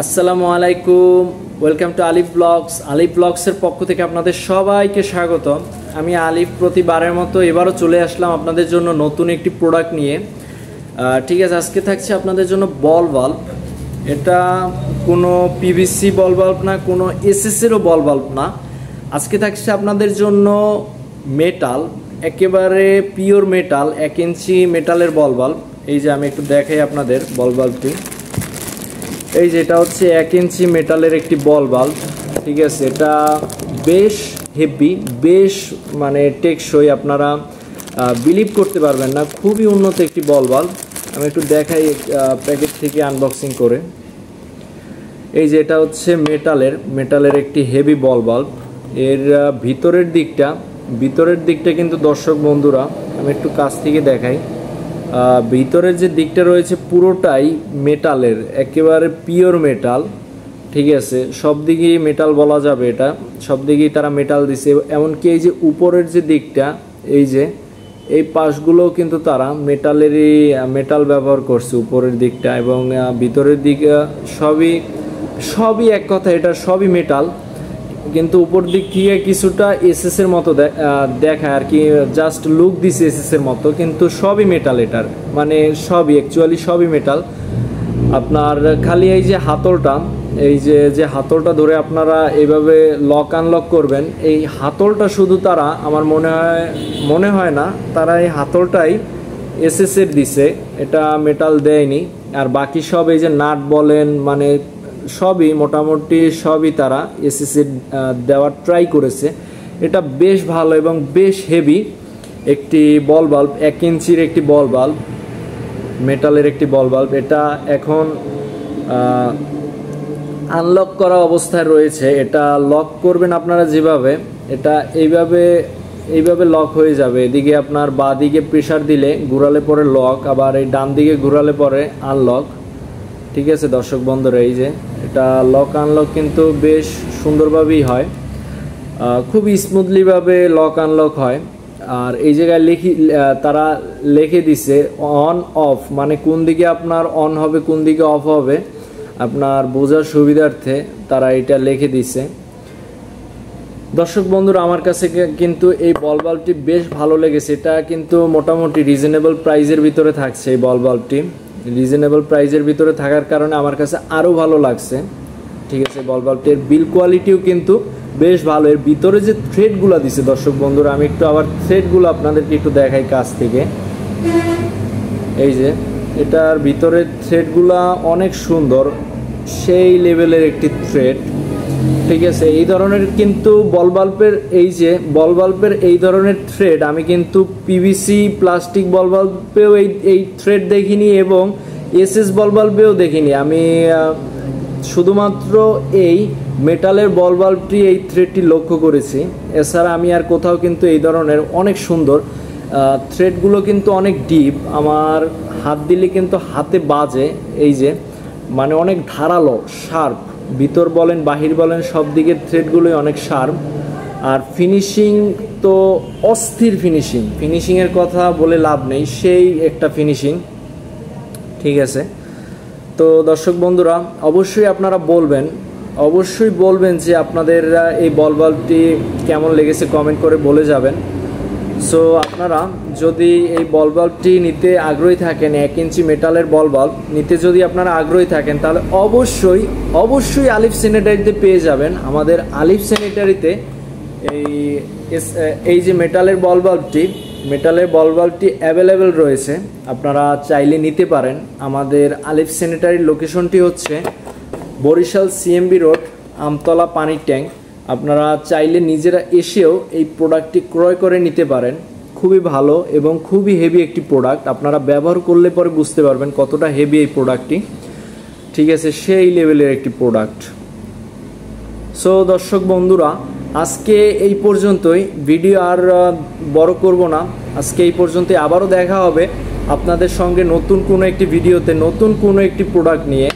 আসসালামু আলাইকুম, welcome to Alif blogs. আলিফ ব্লগসের পক্ষ থেকে আপনাদের সবাইকে স্বাগত। আমি আলিফ প্রতিবারের মতো এবারও চলে আসলাম আপনাদের জন্য নতুন একটি প্রোডাক্ট নিয়ে। ঠিক আছে, আজকে থাকছে আপনাদের জন্য বল বাল্ব। এটা কোনো পিভিসি বল বাল্ব না, কোনো এসএসেরও বল বাল্ব না। আজকে থাকছে আপনাদের জন্য মেটাল, একেবারে পিওর মেটাল, 1 ইঞ্চি মেটালের বল বাল্ব। এই যে আমি একটু দেখাই আপনাদের বল বাল্বটি। এই যে এটা হচ্ছে 1 ইঞ্চি মেটালের একটি বল বাল্ব। ঠিক আছে, এটা বেশ হেভি, বেশ মানে টেকসই, আপনারা বিলিভ করতে পারবেন না, খুবই উন্নত একটি বল বাল্ব। আমি একটু দেখাই প্যাকেট থেকে আনবক্সিং করে। এই যে এটা হচ্ছে মেটালের একটি হেভি বল বাল্ব। এর ভিতরের দিকটা কিন্তু দর্শক বন্ধুরা আমি একটু কাছ থেকে দেখাই। ভিতরের যে দিকটা রয়েছে পুরোটাই মেটালের, একেবারে পিওর মেটাল। ঠিক আছে, সব দিকেই মেটাল বলা যাবে, এটা সব দিকেই তারা মেটাল দিছে। এমনকি এই যে উপরের যে দিকটা, এই যে এই পাশগুলোও কিন্তু তারা মেটাল ব্যবহার করছে উপরের দিকটা, এবং ভিতরের দিক সবই এক কথা, এটা সবই মেটাল। কিন্তু উপর দিক থেকে কিছুটা এসএস এর মতো দেখায় আর কি, জাস্ট লুক দিছে এসএস এর মতো, কিন্তু সবই মেটাল। এটার মানে সবই অ্যাকচুয়ালি সবই মেটাল। আপনার খালি এই যে হাতলটা, এই যে হাতলটা ধরে আপনারা এইভাবে লক আনলক করবেন, এই হাতলটা শুধু তারা, আমার মনে হয় না তারা এই হাতলটাই এসএস এর দিছে, এটা মেটাল দেয়নি। আর বাকি সব এই যে নাট বলেন, মানে সবই মোটামুটি সবই তারা এসএসএ দেওয়ার ট্রাই করেছে। এটা বেশ ভালো এবং বেশ হেভি একটি বল বাল্ব, 1 ইঞ্চির একটি বল বাল্ব, মেটালের একটি বল বাল্ব। এটা এখন আনলক করা অবস্থায় রয়েছে। এটা লক করবেন আপনারা যেভাবে, এটা এইভাবে লক হয়ে যাবে। এদিকে আপনার বাঁ দিকে প্রেসার দিলে ঘুরালে পরে লক, আবার এই ডান দিকে ঘুরালে পরে আনলক। ঠিক আছে দর্শক বন্ধুরা, এই যে এটা লক আনলক কিন্তু বেশ সুন্দরভাবেই হয়, খুব স্মুথলিভাবে লক আনলক হয়। আর এই জায়গায় তারা লিখে দিছে অন অফ, মানে কোন দিকে আপনার অন হবে কোন দিকে অফ হবে, আপনার বোঝার সুবিধার্থে তারা এটা লিখে দিছে। দর্শক বন্ধুরা, আমার কাছে কিন্তু এই বল বাল্বটি বেশ ভালো লেগেছে। এটা কিন্তু মোটামুটি রিজনেবল প্রাইজের ভিতরে থাকছে। এই বল বাল্বটি রিজনেবল প্রাইজের ভিতরে থাকার কারণে আমার কাছে আরও ভালো লাগছে। ঠিক আছে, বল বাল্বটির বিল কোয়ালিটিও কিন্তু বেশ ভালো। এর ভিতরে যে থ্রেডগুলো দিছে দর্শক বন্ধুরা, আমি একটু আবার থ্রেডগুলো আপনাদেরকে একটু দেখাই কাছ থেকে। এই যে এটার ভিতরের থ্রেডগুলা অনেক সুন্দর, সেই লেভেলের একটি থ্রেড। ঠিক আছে, এই ধরনের কিন্তু বল বাল্বের এই ধরনের থ্রেড আমি কিন্তু পিভিসি প্লাস্টিক বল বাল্বেও এই থ্রেড দেখিনি, এবং এসএস বল বাল্বেও দেখিনি। আমি শুধুমাত্র এই মেটালের বল বাল্বটি এই থ্রেডটি লক্ষ্য করেছি। এছাড়া আমি আর কোথাও কিন্তু এই ধরনের অনেক সুন্দর থ্রেডগুলো কিন্তু অনেক ডিপ, আমার হাত দিলে কিন্তু হাতে বাজে। এই যে মানে অনেক ধারালো, শার্প, ভিতর বলেন বাহির বলেন সব দিকের থ্রেডগুলোই অনেক শার্প। আর ফিনিশিং তো অস্থির ফিনিশিংয়ের কথা বলে লাভ নেই, সেই একটা ফিনিশিং। ঠিক আছে, তো দর্শক বন্ধুরা অবশ্যই আপনারা বলবেন যে আপনাদের এই বল বাল্বটি কেমন লেগেছে, কমেন্ট করে বলে যাবেন। সো আপনারা যদি এই বল বাল্বটি নিতে আগ্রহী থাকেন, 1 ইঞ্চি মেটালের বল বাল্ব নিতে যদি আপনারা আগ্রহী থাকেন, তাহলে অবশ্যই আলিফ স্যানিটারিতে পেয়ে যাবেন। আমাদের আলিফ স্যানিটারিতে এই যে মেটালের বল বাল্বটি অ্যাভেলেবেল রয়েছে, আপনারা চাইলে নিতে পারেন। আমাদের আলিফ স্যানিটারির লোকেশনটি হচ্ছে বরিশাল সিএমবি রোড, আমতলা পানির ট্যাঙ্ক। আপনারা চাইলে নিজেরা এসেও এই প্রোডাক্টটি ক্রয় করে নিতে পারেন। খুবই ভালো এবং খুবই হেভি একটি প্রোডাক্ট, আপনারা ব্যবহার করলে পরে বুঝতে পারবেন কতটা হেভি এই প্রোডাক্টটি। ঠিক আছে, সেই লেভেলের একটি প্রোডাক্ট। সো দর্শক বন্ধুরা, আজকে এই পর্যন্তই, ভিডিও আর বড় করব না, আজকে এই পর্যন্তই। আবারও দেখা হবে আপনাদের সঙ্গে নতুন কোনো একটি ভিডিওতে, নতুন কোনো একটি প্রোডাক্ট নিয়ে।